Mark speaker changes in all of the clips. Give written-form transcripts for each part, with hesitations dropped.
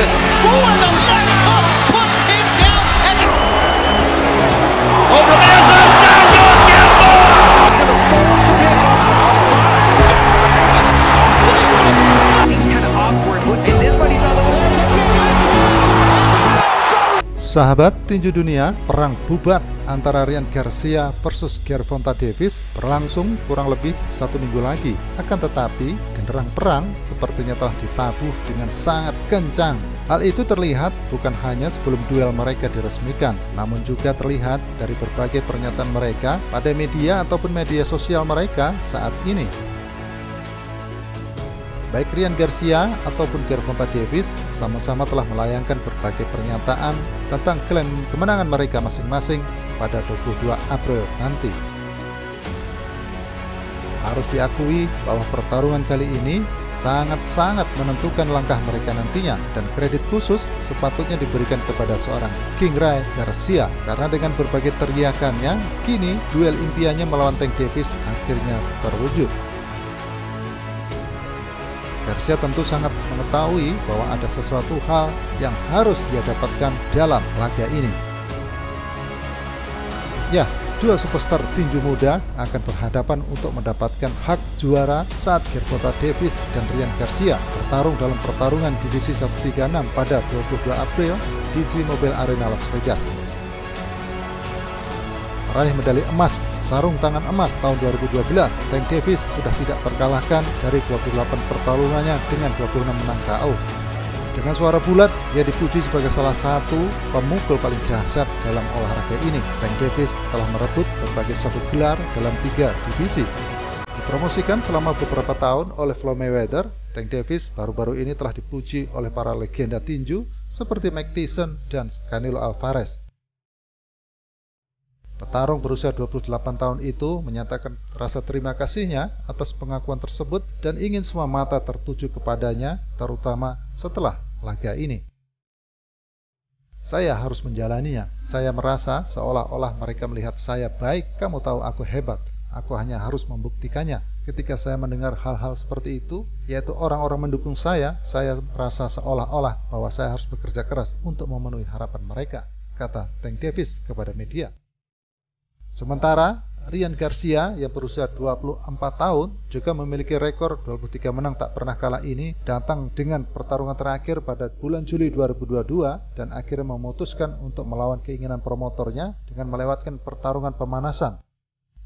Speaker 1: this. Oh, and the left hook puts him down as he... Oh, Ramirez down, goes Gamble! He's going to fall to his... Seems kind of awkward in this, but he's not the one.
Speaker 2: Sahabat tinju dunia, perang bubat antara Ryan Garcia versus Gervonta Davis berlangsung kurang lebih 1 minggu lagi. Akan tetapi, genderang perang sepertinya telah ditabuh dengan sangat kencang. Hal itu terlihat bukan hanya sebelum duel mereka diresmikan, namun juga terlihat dari berbagai pernyataan mereka pada media ataupun media sosial mereka saat ini. Baik Ryan Garcia ataupun Gervonta Davis sama-sama telah melayangkan berbagai pernyataan tentang klaim kemenangan mereka masing-masing pada 22 April nanti. Harus diakui bahwa pertarungan kali ini sangat-sangat menentukan langkah mereka nantinya, dan kredit khusus sepatutnya diberikan kepada seorang King Ryan Garcia karena dengan berbagai teriakannya, kini duel impiannya melawan Tank Davis akhirnya terwujud. Garcia tentu sangat mengetahui bahwa ada sesuatu hal yang harus dia dapatkan dalam laga ini. Ya, dua superstar tinju muda akan berhadapan untuk mendapatkan hak juara saat Gervonta Davis dan Ryan Garcia bertarung dalam pertarungan divisi 136 pada 22 April di T-Mobile Arena Las Vegas. Meraih medali emas sarung tangan emas tahun 2012, Tank Davis sudah tidak terkalahkan dari 28 pertarungannya dengan 26 menang KO. Dengan suara bulat, dia dipuji sebagai salah satu pemukul paling dahsyat dalam olahraga ini. Tank Davis telah merebut berbagai sabuk gelar dalam 3 divisi. Dipromosikan selama beberapa tahun oleh Floyd Mayweather, Tank Davis baru-baru ini telah dipuji oleh para legenda tinju seperti Mike Tyson dan Canelo Alvarez. Petarung berusia 28 tahun itu menyatakan rasa terima kasihnya atas pengakuan tersebut dan ingin semua mata tertuju kepadanya, terutama setelah laga ini. Saya harus menjalaninya. Saya merasa seolah-olah mereka melihat saya baik. Kamu tahu aku hebat. Aku hanya harus membuktikannya. Ketika saya mendengar hal-hal seperti itu, yaitu orang-orang mendukung saya merasa seolah-olah bahwa saya harus bekerja keras untuk memenuhi harapan mereka, kata Tank Davis kepada media. Sementara Ryan Garcia yang berusia 24 tahun juga memiliki rekor 23 menang tak pernah kalah ini datang dengan pertarungan terakhir pada bulan Juli 2022 dan akhirnya memutuskan untuk melawan keinginan promotornya dengan melewatkan pertarungan pemanasan.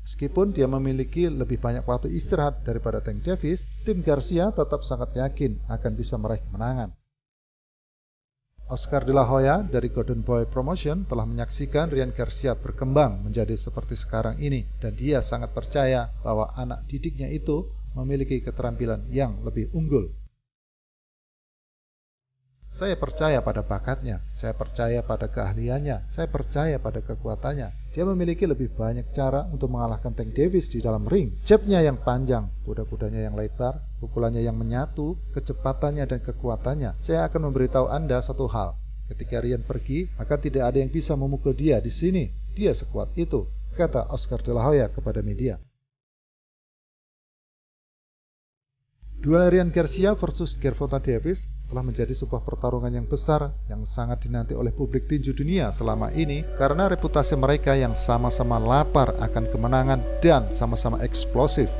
Speaker 2: Meskipun dia memiliki lebih banyak waktu istirahat daripada Tank Davis, tim Garcia tetap sangat yakin akan bisa meraih kemenangan. Oscar De La Hoya dari Golden Boy Promotion telah menyaksikan Ryan Garcia berkembang menjadi seperti sekarang ini, dan dia sangat percaya bahwa anak didiknya itu memiliki keterampilan yang lebih unggul. Saya percaya pada bakatnya, saya percaya pada keahliannya, saya percaya pada kekuatannya. Dia memiliki lebih banyak cara untuk mengalahkan Tank Davis di dalam ring. Jabnya yang panjang, kuda-kudanya yang lebar, pukulannya yang menyatu, kecepatannya dan kekuatannya. Saya akan memberitahu Anda satu hal. Ketika Ryan pergi, maka tidak ada yang bisa memukul dia di sini. Dia sekuat itu, kata Oscar De La Hoya kepada media. Duel Ryan Garcia versus Gervonta Davis telah menjadi sebuah pertarungan yang besar yang sangat dinanti oleh publik tinju dunia selama ini karena reputasi mereka yang sama-sama lapar akan kemenangan dan sama-sama eksplosif.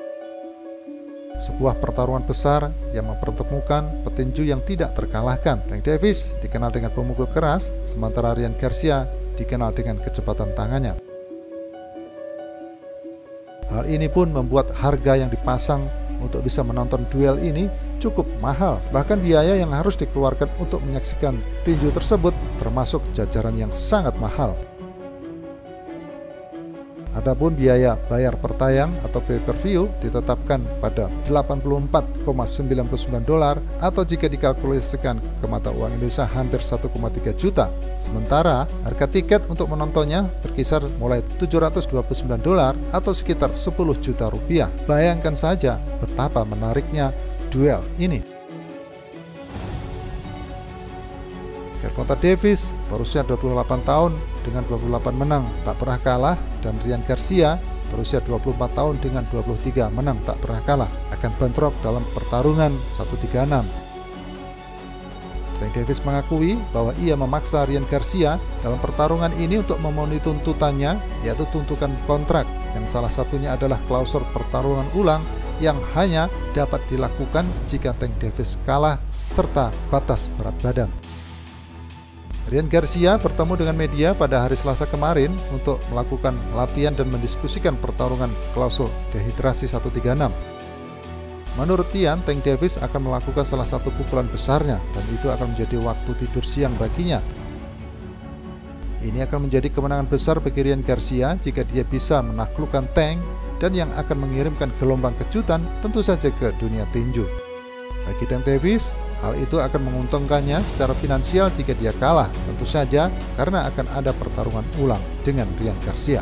Speaker 2: Sebuah pertarungan besar yang mempertemukan petinju yang tidak terkalahkan. Tank Davis dikenal dengan pemukul keras, sementara Ryan Garcia dikenal dengan kecepatan tangannya. Hal ini pun membuat harga yang dipasang untuk bisa menonton duel ini cukup mahal. Bahkan biaya yang harus dikeluarkan untuk menyaksikan tinju tersebut termasuk jajaran yang sangat mahal. Adapun biaya bayar per tayang atau pay-per-view ditetapkan pada $84,99 atau jika dikalkulasikan ke mata uang Indonesia hampir 1,3 juta. Sementara harga tiket untuk menontonnya berkisar mulai $729 atau sekitar 10 juta rupiah. Bayangkan saja betapa menariknya duel ini. Gervonta Davis berusia 28 tahun dengan 28 menang tak pernah kalah, dan Ryan Garcia berusia 24 tahun dengan 23 menang tak pernah kalah akan bentrok dalam pertarungan 136. Tank Davis mengakui bahwa ia memaksa Ryan Garcia dalam pertarungan ini untuk memenuhi tuntutannya, yaitu tuntutan kontrak, yang salah satunya adalah klausul pertarungan ulang yang hanya dapat dilakukan jika Tank Davis kalah, serta batas berat badan. Ryan Garcia bertemu dengan media pada hari Selasa kemarin untuk melakukan latihan dan mendiskusikan pertarungan klausul dehidrasi 136. Menurut Ryan, Tank Davis akan melakukan salah satu pukulan besarnya dan itu akan menjadi waktu tidur siang baginya. Ini akan menjadi kemenangan besar bagi Ryan Garcia jika dia bisa menaklukkan Tank dan yang akan mengirimkan gelombang kejutan tentu saja ke dunia tinju. Bagi Tank Davis, hal itu akan menguntungkannya secara finansial jika dia kalah, tentu saja karena akan ada pertarungan ulang dengan Ryan Garcia.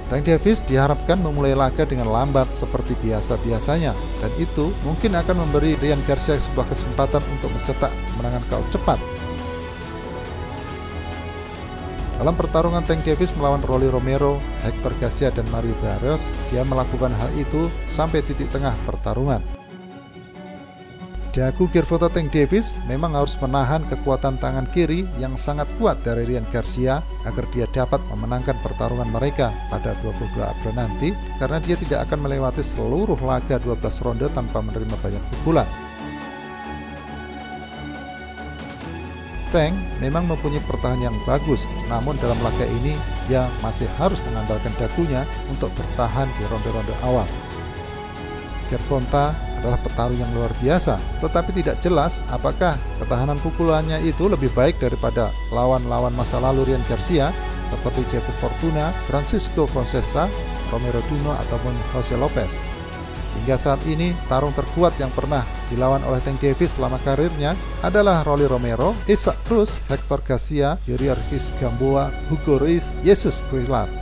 Speaker 2: Tank Davis diharapkan memulai laga dengan lambat seperti biasa-biasanya, dan itu mungkin akan memberi Ryan Garcia sebuah kesempatan untuk mencetak kemenangan KO cepat. Dalam pertarungan Tank Davis melawan Rolly Romero, Hector Garcia, dan Mario Barrios, dia melakukan hal itu sampai titik tengah pertarungan. Dagu Gervonta Tank Davis memang harus menahan kekuatan tangan kiri yang sangat kuat dari Ryan Garcia agar dia dapat memenangkan pertarungan mereka pada 22 April nanti, karena dia tidak akan melewati seluruh laga 12 ronde tanpa menerima banyak pukulan. Tank memang mempunyai pertahanan yang bagus, namun dalam laga ini dia masih harus mengandalkan dagunya untuk bertahan di ronde-ronde awal. Gervonta adalah petarung yang luar biasa, tetapi tidak jelas apakah ketahanan pukulannya itu lebih baik daripada lawan-lawan masa lalu Ryan Garcia seperti Jeffrey Fortuna, Francisco Conceição, Romero Duno, ataupun Jose Lopez. Hingga saat ini, tarung terkuat yang pernah dilawan oleh Tank Davis selama karirnya adalah Rolly Romero, Isaac Cruz, Hector Garcia, Yuriorkis Gamboa, Hugo Ruiz, Jesus Cuellar.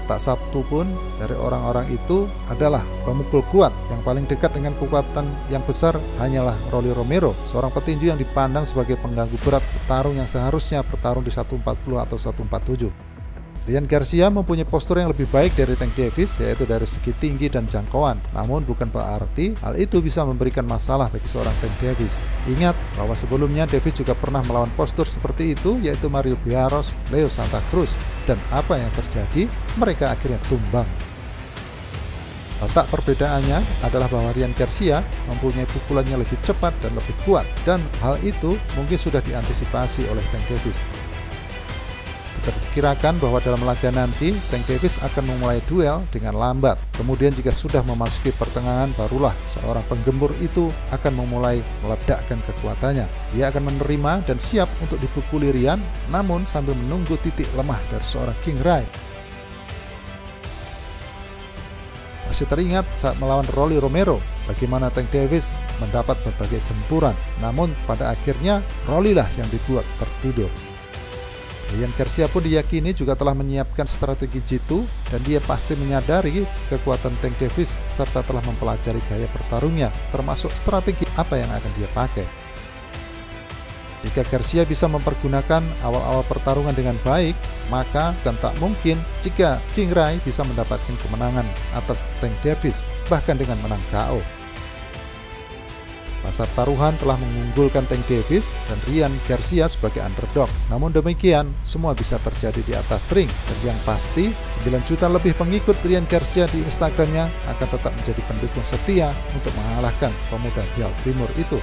Speaker 2: Tak satu pun dari orang-orang itu adalah pemukul kuat. Yang paling dekat dengan kekuatan yang besar hanyalah Rolly Romero, seorang petinju yang dipandang sebagai pengganggu berat petarung yang seharusnya bertarung di 140 atau 147. Ryan Garcia mempunyai postur yang lebih baik dari Tank Davis, yaitu dari segi tinggi dan jangkauan. Namun bukan berarti hal itu bisa memberikan masalah bagi seorang Tank Davis. Ingat bahwa sebelumnya Davis juga pernah melawan postur seperti itu, yaitu Mario Barrios, Leo Santa Cruz. Dan apa yang terjadi? Mereka akhirnya tumbang. Letak perbedaannya adalah bahwa Ryan Garcia mempunyai pukulan yang lebih cepat dan lebih kuat, dan hal itu mungkin sudah diantisipasi oleh Tank Davis. Diperkirakan bahwa dalam laga nanti Tank Davis akan memulai duel dengan lambat. Kemudian jika sudah memasuki pertengahan, barulah seorang penggembur itu akan memulai meledakkan kekuatannya. Dia akan menerima dan siap untuk dipukuli Ryan, namun sambil menunggu titik lemah dari seorang King Ray. Masih teringat saat melawan Rolly Romero, bagaimana Tank Davis mendapat berbagai gempuran, namun pada akhirnya Rolly lah yang dibuat tertidur. Ryan Garcia pun diyakini juga telah menyiapkan strategi jitu dan dia pasti menyadari kekuatan Tank Davis serta telah mempelajari gaya bertarungnya, termasuk strategi apa yang akan dia pakai. Jika Garcia bisa mempergunakan awal-awal pertarungan dengan baik, maka bukan tak mungkin jika King Ray bisa mendapatkan kemenangan atas Tank Davis, bahkan dengan menang KO. Pasar taruhan telah mengunggulkan Tank Davis dan Ryan Garcia sebagai underdog. Namun demikian, semua bisa terjadi di atas ring. Dan yang pasti, 9 juta lebih pengikut Ryan Garcia di Instagramnya akan tetap menjadi pendukung setia untuk mengalahkan pemuda Bial Timur itu.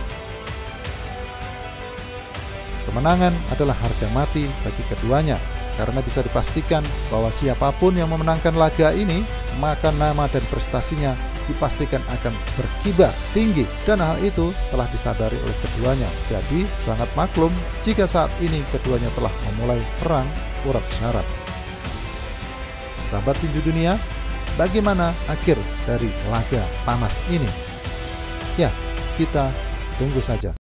Speaker 2: Kemenangan adalah harga mati bagi keduanya, karena bisa dipastikan bahwa siapapun yang memenangkan laga ini, maka nama dan prestasinya dipastikan akan berkibar tinggi, dan hal itu telah disadari oleh keduanya. Jadi sangat maklum jika saat ini keduanya telah memulai perang urat syarat. Sahabat tinju dunia, bagaimana akhir dari laga panas ini? Ya, kita tunggu saja.